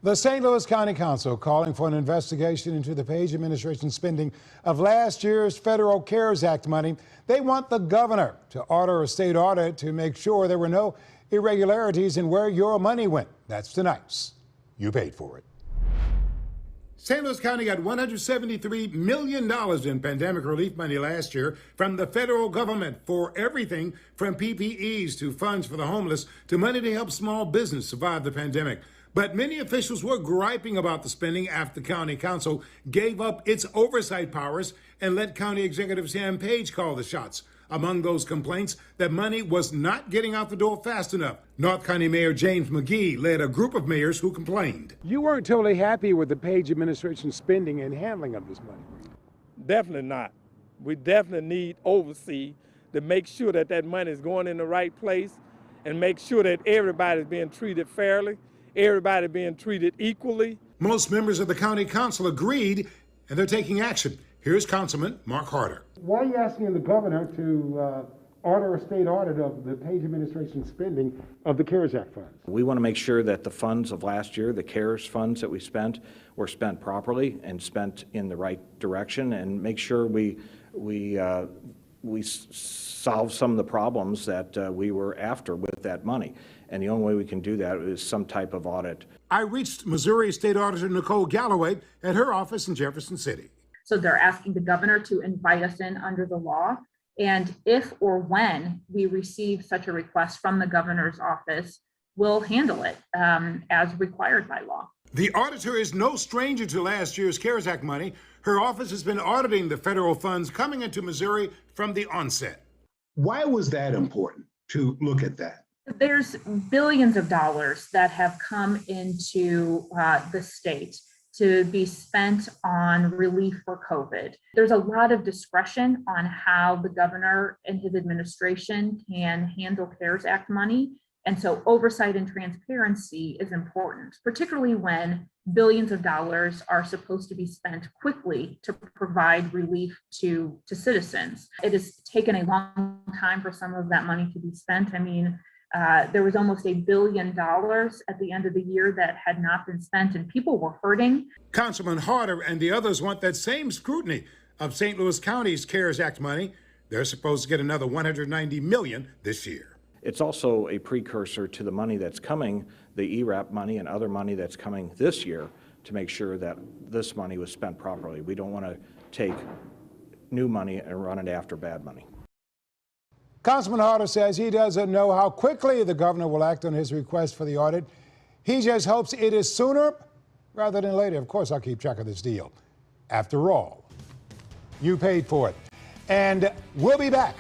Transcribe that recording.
The St. Louis County Council calling for an investigation into the Page administration spending of last year's federal CARES Act money. They want the governor to order a state audit to make sure there were no irregularities in where your money went. That's tonight's You Paid For It. St. Louis County got $173 million in pandemic relief money last year from the federal government for everything from PPEs to funds for the homeless to money to help small business survive the pandemic. But many officials were griping about the spending after the county council gave up its oversight powers and let County Executive Sam Page call the shots. Among those complaints, that money was not getting out the door fast enough. North County Mayor James McGee led a group of mayors who complained. You weren't totally happy with the Page administration spending and handling of this money, were you? Definitely not. We definitely need oversee to make sure that that money is going in the right place and make sure that everybody's being treated fairly, everybody being treated equally. Most members of the county council agreed, and they're taking action. Here's Councilman Mark Harder. Why are you asking the governor to order a state audit of the Page administration spending of the CARES Act funds? We want to make sure that the funds of last year, the CARES funds that we spent, were spent properly and spent in the right direction, and make sure we solve some of the problems that we were after with that money. And the only way we can do that is some type of audit. I reached Missouri State Auditor Nicole Galloway at her office in Jefferson City. So they're asking the governor to invite us in under the law. And if or when we receive such a request from the governor's office, we'll handle it as required by law. The auditor is no stranger to last year's CARES Act money. Her office has been auditing the federal funds coming into Missouri from the onset. Why was that important to look at that? There's billions of dollars that have come into the state to be spent on relief for COVID. There's a lot of discretion on how the governor and his administration can handle CARES Act money. And so oversight and transparency is important, particularly when billions of dollars are supposed to be spent quickly to provide relief to citizens. It has taken a long time for some of that money to be spent. I mean, there was almost $1 billion at the end of the year that had not been spent, and people were hurting. Councilman Harder and the others want that same scrutiny of St. Louis County's CARES Act money. They're supposed to get another $190 million this year. It's also a precursor to the money that's coming, the ERAP money and other money that's coming this year, to make sure that this money was spent properly. We don't want to take new money and run it after bad money. Councilman Harder says he doesn't know how quickly the governor will act on his request for the audit. He just hopes it is sooner rather than later. Of course, I'll keep track of this deal. After all, you paid for it. And we'll be back